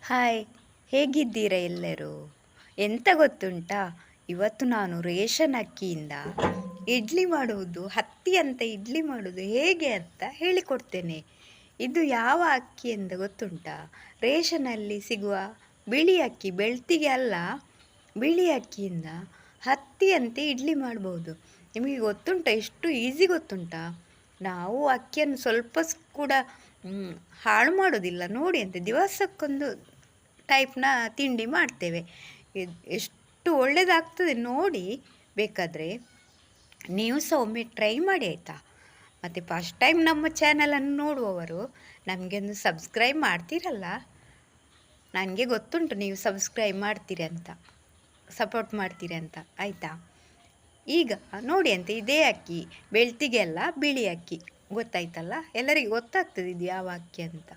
Hi, ಹೇಗಿದ್ದೀರಾ ಎಲ್ಲರೂ? ಎಂತ ಗೊತ್ತುಂಟಾ? ಇವತ್ತು ನಾನು ರೇಷನ್ ಅಕ್ಕಿಯಿಂದ ಇಡ್ಲಿ ಮಾಡುವುದು, ಹತ್ತಿಯಂತೆ ಇಡ್ಲಿ ಮಾಡುವುದು ಹೇಗೆ ಅಂತ ಹೇಳಿಕೊಡ್ತೇನೆ. ಇದು ಯಾವ ಅಕ್ಕಿ ಅಂತ ಗೊತ್ತುಂಟಾ? ರೇಷನಲ್ಲಿ ಸಿಗುವ ಬಿಳಿ ಅಕ್ಕಿ, ಬೆಳ್ತಿಗೆ ಅಲ್ಲ, ಬಿಳಿ ಅಕ್ಕಿಯಿಂದ ಹತ್ತಿಯಂತೆ ಇಡ್ಲಿ ಮಾಡ್ಬೋದು. ನಿಮಗೆ ಗೊತ್ತುಂಟಾ? ಎಷ್ಟು ಈಸಿ ಗೊತ್ತುಂಟಾ? ನಾವು ಅಕ್ಕಿಯನ್ನು ಸ್ವಲ್ಪ ಕೂಡ ಹಾಳು ಮಾಡೋದಿಲ್ಲ. ನೋಡಿ ಅಂತೆ ದಿವಸಕ್ಕೊಂದು ಟೈಪ್ನ ತಿಂಡಿ ಮಾಡ್ತೇವೆ. ಎಷ್ಟು ಒಳ್ಳೆಯದಾಗ್ತದೆ ನೋಡಿ. ಬೇಕಾದರೆ ನೀವು ಸಹ ಒಮ್ಮೆ ಟ್ರೈ ಮಾಡಿ ಆಯಿತಾ. ಮತ್ತು ಫಸ್ಟ್ ಟೈಮ್ ನಮ್ಮ ಚಾನಲನ್ನು ನೋಡುವವರು ನಮಗೆ ಒಂದು ಸಬ್ಸ್ಕ್ರೈಬ್ ಮಾಡ್ತೀರಲ್ಲ. ನನಗೆ ಗೊತ್ತುಂಟು ನೀವು ಸಬ್ಸ್ಕ್ರೈಬ್ ಮಾಡ್ತೀರಿ ಅಂತ, ಸಪೋರ್ಟ್ ಮಾಡ್ತೀರಿ ಅಂತ, ಆಯಿತಾ. ಈಗ ನೋಡಿ ಅಂತ ಇದೇ ಅಕ್ಕಿ, ಬೆಳ್ತಿಗೆ ಅಲ್ಲ, ಬಿಳಿ ಅಕ್ಕಿ. ಗೊತ್ತಾಯ್ತಲ್ಲ, ಎಲ್ಲರಿಗೂ ಗೊತ್ತಾಗ್ತದೆ ಇದು ಯಾವ ಅಕ್ಕಿ ಅಂತ.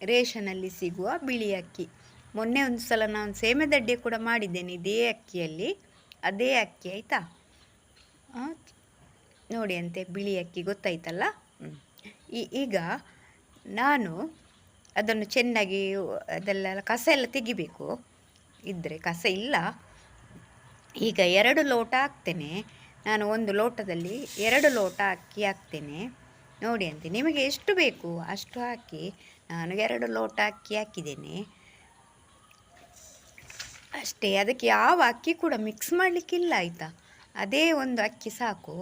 ರೇಷನಲ್ಲಿ ಸಿಗುವ ಬಿಳಿ ಅಕ್ಕಿ. ಮೊನ್ನೆ ಒಂದು ಸಲ ನಾನು ಸೇಮೆದಡ್ಡೆ ಕೂಡ ಮಾಡಿದ್ದೇನೆ ಇದೇ ಅಕ್ಕಿಯಲ್ಲಿ, ಅದೇ ಅಕ್ಕಿ ಆಯಿತಾ. ನೋಡಿ ಅಂತೆ ಬಿಳಿ ಅಕ್ಕಿ ಗೊತ್ತಾಯ್ತಲ್ಲ. ಈಗ ನಾನು ಅದನ್ನು ಚೆನ್ನಾಗಿ ಅದೆಲ್ಲ ಕಸ ಎಲ್ಲ ತೆಗಿಬೇಕು. ಇದ್ದರೆ ಕಸ ಇಲ್ಲ. ಈಗ 2 ಲೋಟ ಹಾಕ್ತೇನೆ ನಾನು. ಒಂದು ಲೋಟದಲ್ಲಿ 2 ಲೋಟ ಅಕ್ಕಿ ಹಾಕ್ತೇನೆ. ನೋಡಿ ಅಂತೆ ನಿಮಗೆ ಎಷ್ಟು ಬೇಕು ಅಷ್ಟು ಹಾಕಿ. ನಾನು 2 ಲೋಟ ಅಕ್ಕಿ ಹಾಕಿದ್ದೇನೆ ಅಷ್ಟೇ. ಅದಕ್ಕೆ ಯಾವ ಅಕ್ಕಿ ಕೂಡ ಮಿಕ್ಸ್ ಮಾಡಲಿಕ್ಕಿಲ್ಲ ಆಯಿತಾ. ಅದೇ ಒಂದು ಅಕ್ಕಿ ಸಾಕು.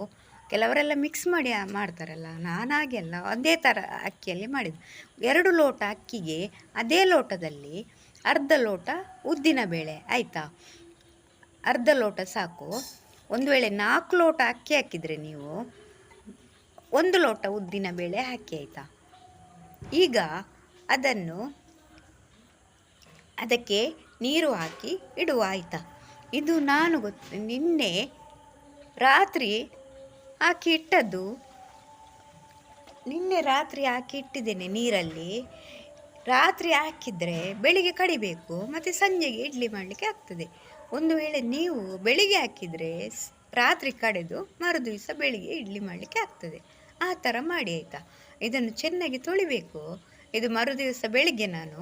ಕೆಲವರೆಲ್ಲ ಮಿಕ್ಸ್ ಮಾಡಿ ಮಾಡ್ತಾರಲ್ಲ, ನಾನು ಹಾಗೆ ಅಲ್ಲ, ಅದೇ ಥರ ಅಕ್ಕಿಯಲ್ಲಿ ಮಾಡಿದ್ದು. 2 ಲೋಟ ಅಕ್ಕಿಗೆ ಅದೇ ಲೋಟದಲ್ಲಿ ಅರ್ಧ ಲೋಟ ಉದ್ದಿನ ಬೇಳೆ ಆಯಿತಾ. ಅರ್ಧ ಲೋಟ ಸಾಕು. ಒಂದು ವೇಳೆ 4 ಲೋಟ ಅಕ್ಕಿ ಹಾಕಿದರೆ ನೀವು 1 ಲೋಟ ಉದ್ದಿನ ಬೇಳೆ ಹಾಕಿ ಆಯಿತಾ. ಈಗ ಅದಕ್ಕೆ ನೀರು ಹಾಕಿ ಇಡುವ ಆಯಿತಾ. ಇದು ನಾನು ನಿನ್ನೆ ರಾತ್ರಿ ಹಾಕಿ ಇಟ್ಟದ್ದು. ನಿನ್ನೆ ರಾತ್ರಿ ಹಾಕಿ ಇಟ್ಟಿದ್ದೇನೆ ನೀರಲ್ಲಿ. ರಾತ್ರಿ ಹಾಕಿದರೆ ಬೆಳಿಗ್ಗೆ ಕಡಿಬೇಕು, ಮತ್ತು ಸಂಜೆಗೆ ಇಡ್ಲಿ ಮಾಡಲಿಕ್ಕೆ ಆಗ್ತದೆ. ಒಂದು ವೇಳೆ ನೀವು ಬೆಳಿಗ್ಗೆ ಹಾಕಿದರೆ ರಾತ್ರಿ ಕಡೆದು ಮರುದಿವಸ ಬೆಳಿಗ್ಗೆ ಇಡ್ಲಿ ಮಾಡಲಿಕ್ಕೆ ಆಗ್ತದೆ. ಆ ಥರ ಮಾಡಿ ಆಯಿತಾ. ಇದನ್ನು ಚೆನ್ನಾಗಿ ತೊಳಿಬೇಕು. ಇದು ಮರುದಿವಸ ಬೆಳಿಗ್ಗೆ ನಾನು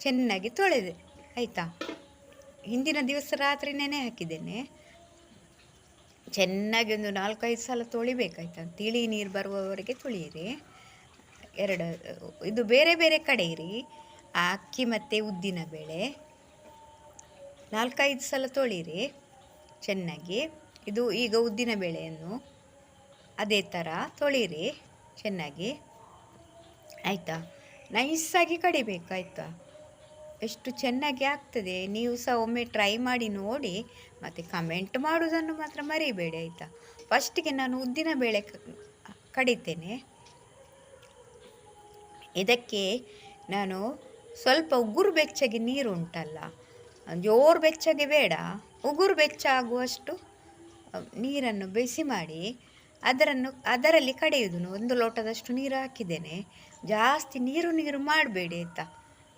ಚೆನ್ನಾಗಿ ತೊಳೆದೆ ಆಯಿತಾ. ಹಿಂದಿನ ದಿವಸ ರಾತ್ರಿ ನೆನೆ ಹಾಕಿದ್ದೇನೆ. ಚೆನ್ನಾಗಿ ಒಂದು 4-5 ಸಲ ತೊಳಿಬೇಕಾಯ್ತಾ. ತಿಳಿ ನೀರು ಬರುವವರೆಗೆ ತೊಳೆಯಿರಿ. ಇದು ಬೇರೆ ಬೇರೆ ಕಡೆ ಇರಿ. ಆ ಅಕ್ಕಿ ಮತ್ತು ಉದ್ದಿನ ಬೇಳೆ 4-5 ಸಲ ತೊಳಿರಿ ಚೆನ್ನಾಗಿ. ಇದು ಈಗ ಉದ್ದಿನ ಬೇಳೆಯನ್ನು ಅದೇ ಥರ ತೊಳಿರಿ ಚೆನ್ನಾಗಿ ಆಯಿತಾ. ನೈಸಾಗಿ ಕಡಿಬೇಕಾಯ್ತಾ. ಎಷ್ಟು ಚೆನ್ನಾಗಿ ಆಗ್ತದೆ. ನೀವು ಸಹ ಒಮ್ಮೆ ಟ್ರೈ ಮಾಡಿ ನೋಡಿ, ಮತ್ತು ಕಮೆಂಟ್ ಮಾಡೋದನ್ನು ಮಾತ್ರ ಮರಿಬೇಡಿ ಆಯಿತಾ. ಫಸ್ಟಿಗೆ ನಾನು ಉದ್ದಿನ ಬೇಳೆ ಕಡಿತೇನೆ. ಇದಕ್ಕೆ ನಾನು ಸ್ವಲ್ಪ ಉಗುರು ಬೆಚ್ಚಗೆ ನೀರು ಉಂಟಲ್ಲ, ಜೋರು ಬೆಚ್ಚಗೆ ಬೇಡ, ಉಗುರು ಬೆಚ್ಚ ಆಗುವಷ್ಟು ನೀರನ್ನು ಬಿಸಿ ಮಾಡಿ ಅದರಲ್ಲಿ ಕಡೆಯುವುದು. 1 ಲೋಟದಷ್ಟು ನೀರು ಹಾಕಿದ್ದೇನೆ. ಜಾಸ್ತಿ ನೀರು ಮಾಡಬೇಡಿ ಆಯಿತಾ.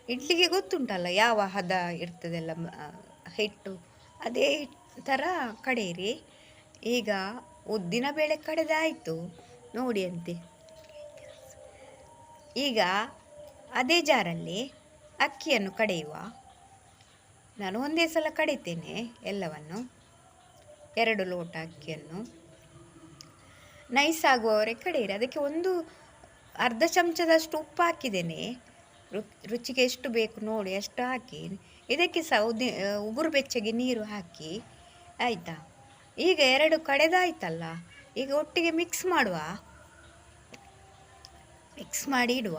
ಇಡ್ಲಿಗೆ ಗೊತ್ತುಂಟಲ್ಲ ಯಾವ ಹದ ಇರ್ತದೆಲ್ಲ ಹಿಟ್ಟು, ಅದೇ ಥರ ಕಡೆಯಿರಿ. ಈಗ ಉದ್ದಿನ ಬೇಳೆ ಕಡೆದಾಯಿತು ನೋಡಿ ಅಂತೆ. ಈಗ ಅದೇ ಜಾರಲ್ಲಿ ಅಕ್ಕಿಯನ್ನು ಕಡೆಯುವ. ನಾನು ಒಂದೇ ಸಲ ಕಡಿತೇನೆ ಎಲ್ಲವನ್ನು. 2 ಲೋಟ ಅಕ್ಕಿಯನ್ನು ನೈಸ್ ಆಗುವವರೆಗೆ ಕಡೆಯಿರಿ. ಅದಕ್ಕೆ ಒಂದು ಅರ್ಧ ಚಮಚದಷ್ಟು ಉಪ್ಪು ಹಾಕಿದ್ದೇನೆ. ರುಚಿಗೆ ಎಷ್ಟು ಬೇಕು ನೋಡಿ ಅಷ್ಟು ಹಾಕಿ. ಇದಕ್ಕೆ ಸಹ ಉಗುರು ಬೆಚ್ಚಗೆ ನೀರು ಹಾಕಿ ಆಯಿತಾ. ಈಗ 2 ಕಡೆದಾಯ್ತಲ್ಲ. ಈಗ ಒಟ್ಟಿಗೆ ಮಿಕ್ಸ್ ಮಾಡಿ ಇಡುವ.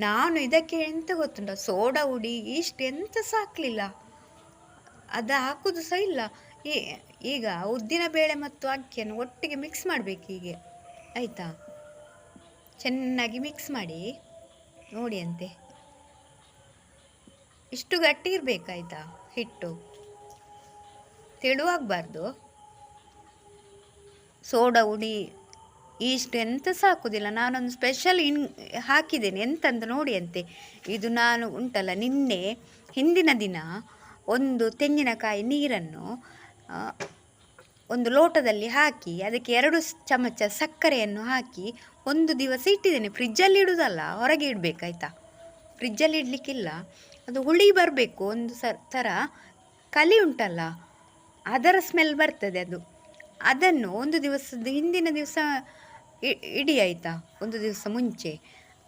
ನಾನು ಇದಕ್ಕೆ ಎಂತ ಗೊತ್ತುಂಟ, ಸೋಡಾ ಹುಡಿ ಇಷ್ಟು ಎಂತ ಸಾಕಲಿಲ್ಲ, ಅದು ಹಾಕೋದು ಸಹ ಇಲ್ಲ. ಈಗ ಉದ್ದಿನ ಬೇಳೆ ಮತ್ತು ಅಕ್ಕಿಯನ್ನು ಒಟ್ಟಿಗೆ ಮಿಕ್ಸ್ ಮಾಡಬೇಕು ಹೀಗೆ ಆಯಿತಾ. ಚೆನ್ನಾಗಿ ಮಿಕ್ಸ್ ಮಾಡಿ ನೋಡಿ ಅಂತೆ. ಇಷ್ಟು ಗಟ್ಟಿ ಇರಬೇಕಾಯ್ತಾ ಹಿಟ್ಟು, ತೆಳುವಾಗಬಾರ್ದು. ಸೋಡಾ ಹುಡಿ ಇಷ್ಟು ಎಂತ ಸಾಕೋದಿಲ್ಲ. ನಾನೊಂದು ಸ್ಪೆಷಲ್ ಹಾಕಿದ್ದೇನೆ ಎಂತಂತ ನೋಡಿ ಅಂತೆ. ಇದು ನಾನು ಉಂಟಲ್ಲ, ಹಿಂದಿನ ದಿನ ಒಂದು ತೆಂಗಿನಕಾಯಿ ನೀರನ್ನು 1 ಲೋಟದಲ್ಲಿ ಹಾಕಿ ಅದಕ್ಕೆ 2 ಚಮಚ ಸಕ್ಕರೆಯನ್ನು ಹಾಕಿ 1 ದಿವಸ ಇಟ್ಟಿದ್ದೇನೆ. ಫ್ರಿಜ್ಜಲ್ಲಿ ಇಡೋದಲ್ಲ, ಹೊರಗೆ ಇಡಬೇಕಾಯ್ತಾ. ಫ್ರಿಜ್ಜಲ್ಲಿ ಇಡಲಿಕ್ಕಿಲ್ಲ. ಅದು ಹುಳಿ ಬರಬೇಕು, ಒಂದು ಥರ ಕಲಿ ಉಂಟಲ್ಲ ಅದರ ಸ್ಮೆಲ್ ಬರ್ತದೆ. ಅದನ್ನು ಒಂದು ದಿವಸದ ಹಿಂದಿನ ದಿವಸ ಇಡಿ ಆಯಿತಾ, ಒಂದು ದಿವಸ ಮುಂಚೆ.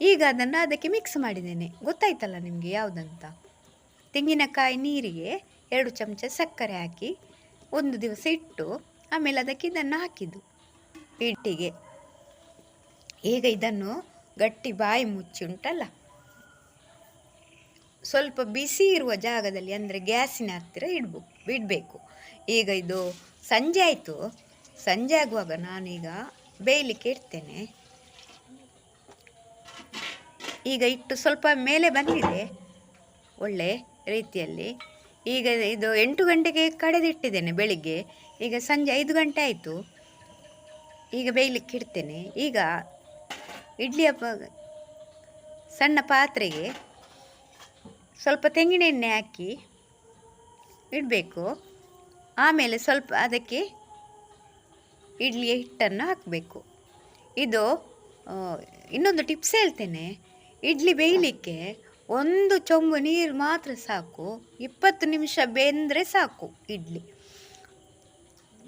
ಈಗ ಅದನ್ನು ಅದಕ್ಕೆ ಮಿಕ್ಸ್ ಮಾಡಿದ್ದೇನೆ. ಗೊತ್ತಾಯ್ತಲ್ಲ ನಿಮಗೆ ಯಾವುದಂತ. ತೆಂಗಿನಕಾಯಿ ನೀರಿಗೆ 2 ಚಮಚ ಸಕ್ಕರೆ ಹಾಕಿ ಒಂದು ದಿವಸ ಇಟ್ಟು ಆಮೇಲೆ ಅದಕ್ಕೆ ಇದನ್ನು ಹಾಕಿದ್ದು ಹಿಟ್ಟಿಗೆ. ಈಗ ಇದನ್ನು ಗಟ್ಟಿ ಬಾಯಿ ಮುಚ್ಚಿ ಉಂಟಲ್ಲ, ಸ್ವಲ್ಪ ಬಿಸಿ ಇರುವ ಜಾಗದಲ್ಲಿ, ಅಂದರೆ ಗ್ಯಾಸಿನ ಹತ್ತಿರ ಬಿಡಬೇಕು. ಈಗ ಇದು ಸಂಜೆ ಆಯಿತು. ಸಂಜೆ ಆಗುವಾಗ ನಾನೀಗ ಬೇಯಲಿಕ್ಕೆ ಇಡ್ತೇನೆ. ಈಗ ಇಟ್ಟು ಸ್ವಲ್ಪ ಮೇಲೆ ಬಂದಿದೆ ಒಳ್ಳೆ ರೀತಿಯಲ್ಲಿ. ಈಗ ಇದು 8 ಗಂಟೆಗೆ ಕಡೆದಿಟ್ಟಿದ್ದೇನೆ ಬೆಳಿಗ್ಗೆ. ಈಗ ಸಂಜೆ 5 ಗಂಟೆ ಆಯಿತು. ಈಗ ಬೇಯಲಿಕ್ಕೆ ಇಡ್ತೇನೆ. ಈಗ ಇಡ್ಲಿಯ ಸಣ್ಣ ಪಾತ್ರೆಗೆ ಸ್ವಲ್ಪ ತೆಂಗಿನ ಎಣ್ಣೆ ಹಾಕಿ ಇಡಬೇಕು. ಆಮೇಲೆ ಸ್ವಲ್ಪ ಅದಕ್ಕೆ ಇಡ್ಲಿಯ ಹಿಟ್ಟನ್ನು ಹಾಕಬೇಕು. ಇದು ಇನ್ನೊಂದು ಟಿಪ್ಸ್ ಹೇಳ್ತೇನೆ. ಇಡ್ಲಿ ಬೇಯಲಿಕ್ಕೆ 1 ಚೊಂಬು ನೀರು ಮಾತ್ರ ಸಾಕು. 20 ನಿಮಿಷ ಬೆಂದರೆ ಸಾಕು. ಇಡ್ಲಿ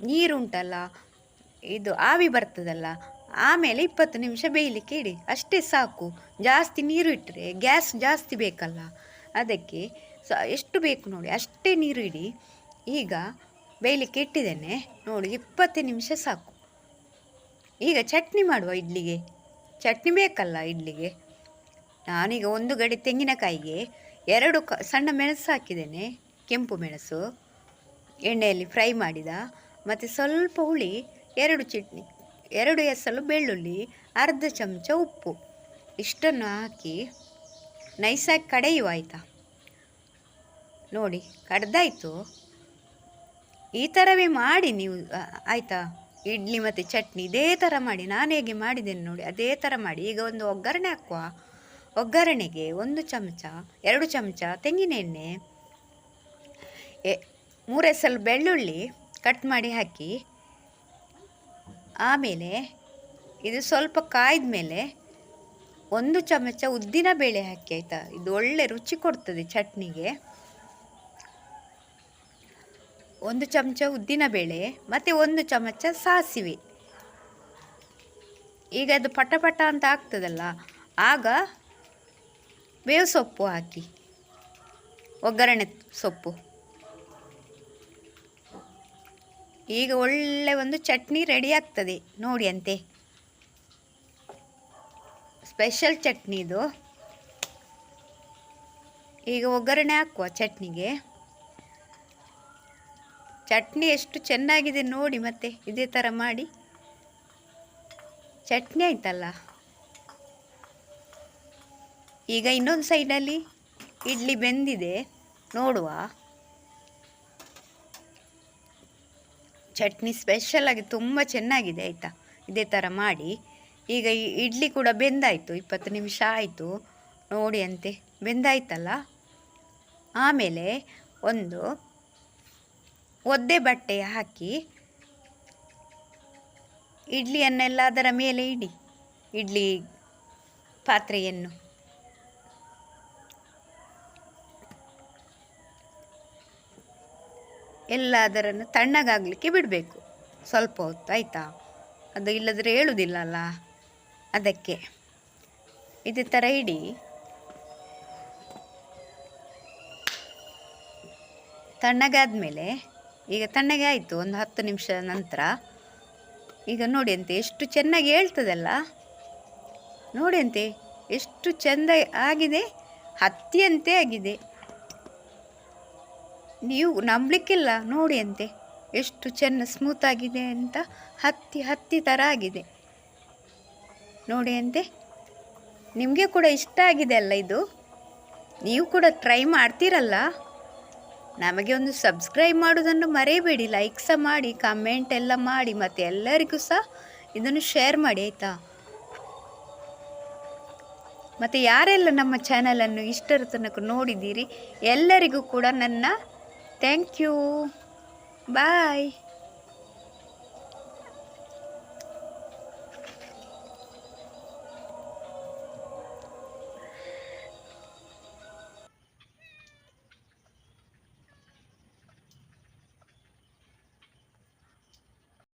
ನೀರುಂಟಲ್ಲ, ಇದು ಆವಿ ಬರ್ತದಲ್ಲ, ಆಮೇಲೆ 20 ನಿಮಿಷ ಬೇಯಲಿಕ್ಕೆ ಇಡಿ, ಅಷ್ಟೇ ಸಾಕು. ಜಾಸ್ತಿ ನೀರು ಇಟ್ಟರೆ ಗ್ಯಾಸ್ ಜಾಸ್ತಿ ಬೇಕಲ್ಲ, ಅದಕ್ಕೆ ಎಷ್ಟು ಬೇಕು ನೋಡಿ ಅಷ್ಟೇ ನೀರು ಇಡಿ. ಈಗ ಬೇಯಲಿಕ್ಕೆ ಇಟ್ಟಿದ್ದೇನೆ ನೋಡಿ, 20 ನಿಮಿಷ ಸಾಕು. ಈಗ ಚಟ್ನಿ ಮಾಡುವ. ಇಡ್ಲಿಗೆ ಚಟ್ನಿ ಬೇಕಲ್ಲ ಇಡ್ಲಿಗೆ. ನಾನೀಗ 1 ಗಡಿ ತೆಂಗಿನಕಾಯಿಗೆ 2 ಸಣ್ಣ ಮೆಣಸು ಹಾಕಿದ್ದೇನೆ, ಕೆಂಪು ಮೆಣಸು ಎಣ್ಣೆಯಲ್ಲಿ ಫ್ರೈ ಮಾಡಿದ. ಮತ್ತು ಸ್ವಲ್ಪ ಹುಳಿ, 2 ಎಸಳು ಬೆಳ್ಳುಳ್ಳಿ, ಅರ್ಧ ಚಮಚ ಉಪ್ಪು, ಇಷ್ಟನ್ನು ಹಾಕಿ ನೈಸಾಗಿ ಕಡೆಯುವ. ಆಯಿತಾ ನೋಡಿ, ಕಡ್ದಾಯಿತು. ಈ ಥರವೇ ಮಾಡಿ ನೀವು, ಆಯಿತಾ. ಇಡ್ಲಿ ಮತ್ತು ಚಟ್ನಿ ಇದೇ ಥರ ಮಾಡಿ. ನಾನು ಹೇಗೆ ಮಾಡಿದ್ದೇನೆ ನೋಡಿ ಅದೇ ಥರ ಮಾಡಿ. ಈಗ ಒಂದು ಒಗ್ಗರಣೆ ಹಾಕುವ. ಒಗ್ಗರಣೆಗೆ 1 ಚಮಚ 2 ಚಮಚ ತೆಂಗಿನ ಎಣ್ಣೆ, 3 ಎಸಳು ಬೆಳ್ಳುಳ್ಳಿ ಕಟ್ ಮಾಡಿ ಹಾಕಿ. ಆಮೇಲೆ ಇದು ಸ್ವಲ್ಪ ಕಾಯ್ದ ಮೇಲೆ 1 ಚಮಚ ಉದ್ದಿನ ಬೇಳೆ ಹಾಕಿ. ಆಯಿತಾ, ಇದು ಒಳ್ಳೆ ರುಚಿ ಕೊಡ್ತದೆ ಚಟ್ನಿಗೆ. 1 ಚಮಚ ಉದ್ದಿನ ಬೇಳೆ ಮತ್ತು 1 ಚಮಚ ಸಾಸಿವೆ. ಈಗ ಅದು ಪಟ ಪಟ ಅಂತ ಆಗ್ತದಲ್ಲ, ಆಗ ಬೇವು ಸೊಪ್ಪು ಹಾಕಿ, ಒಗ್ಗರಣೆ ಸೊಪ್ಪು. ಈಗ ಒಳ್ಳೆ ಒಂದು ಚಟ್ನಿ ರೆಡಿ ಆಗ್ತದೆ ನೋಡಿ. ಅಂತೆ ಸ್ಪೆಷಲ್ ಚಟ್ನಿ ಇದು. ಈಗ ಒಗ್ಗರಣೆ ಹಾಕುವ ಚಟ್ನಿಗೆ. ಚಟ್ನಿ ಎಷ್ಟು ಚೆನ್ನಾಗಿದೆ ನೋಡಿ. ಮತ್ತೆ ಇದೇ ಥರ ಮಾಡಿ. ಚಟ್ನಿ ಆಯ್ತಲ್ಲ. ಈಗ ಇನ್ನೊಂದು ಸೈಡಲ್ಲಿ ಇಡ್ಲಿ ಬೆಂದಿದೆ ನೋಡುವ. ಚಟ್ನಿ ಸ್ಪೆಷಲಾಗಿ ತುಂಬ ಚೆನ್ನಾಗಿದೆ. ಆಯಿತಾ, ಇದೇ ಥರ ಮಾಡಿ. ಈಗ ಇಡ್ಲಿ ಕೂಡ ಬೆಂದಾಯಿತು, 20 ನಿಮಿಷ ಆಯಿತು ನೋಡಿ. ಅಂತೆ ಬೆಂದಾಯ್ತಲ್ಲ. ಆಮೇಲೆ ಒಂದು ಒದ್ದೆ ಬಟ್ಟೆ ಹಾಕಿ ಇಡ್ಲಿಯನ್ನೆಲ್ಲ ಅದರ ಮೇಲೆ ಇಡಿ. ಇಡ್ಲಿ ಪಾತ್ರೆಯನ್ನು ಎಲ್ಲ ಅದರನ್ನು ತಣ್ಣಗಾಗಲಿಕ್ಕೆ ಬಿಡಬೇಕು ಸ್ವಲ್ಪ ಹೊತ್ತು. ಆಯಿತಾ, ಅದು ಇಲ್ಲದ್ರೆ ಹೇಳುವುದಿಲ್ಲಲ್ಲ, ಅದಕ್ಕೆ ಇದೇ ಥರ ಇಡಿ. ತಣ್ಣಗಾದ ಮೇಲೆ, ಈಗ ತಣ್ಣಗೆ ಆಯಿತು ಒಂದು 10 ನಿಮಿಷ ನಂತರ. ಈಗ ನೋಡಿ ಅಂತೆ ಎಷ್ಟು ಚೆನ್ನಾಗಿ ಹೇಳ್ತದಲ್ಲ. ನೋಡಿ ಅಂತೆ ಎಷ್ಟು ಚೆಂದ ಆಗಿದೆ, ಹತ್ತಿಯಂತೆ ಆಗಿದೆ. ನೀವು ನಂಬಲಿಕ್ಕಿಲ್ಲ ನೋಡಿ ಅಂತೆ ಎಷ್ಟು ಸ್ಮೂತ್ ಆಗಿದೆ ಅಂತ. ಹತ್ತಿ ಥರ ಆಗಿದೆ ನೋಡಿ ಅಂತೆ. ನಿಮಗೆ ಕೂಡ ಇಷ್ಟ ಆಗಿದೆ ಅಲ್ಲ ಇದು? ನೀವು ಕೂಡ ಟ್ರೈ ಮಾಡ್ತೀರಲ್ಲ? ನಮಗೆ ಒಂದು ಸಬ್ಸ್ಕ್ರೈಬ್ ಮಾಡೋದನ್ನು ಮರೆಯಬೇಡಿ. ಲೈಕ್ ಸಹ ಮಾಡಿ, ಕಮೆಂಟ್ ಎಲ್ಲ ಮಾಡಿ, ಮತ್ತು ಎಲ್ಲರಿಗೂ ಸಹ ಇದನ್ನು ಶೇರ್ ಮಾಡಿ. ಆಯಿತಾ, ಮತ್ತು ಯಾರೆಲ್ಲ ನಮ್ಮ ಚಾನಲನ್ನು ಇಷ್ಟರ ತನಕ ನೋಡಿದ್ದೀರಿ ಎಲ್ಲರಿಗೂ ಕೂಡ ನನ್ನ ಥ್ಯಾಂಕ್ ಯು. ಬಾಯ್.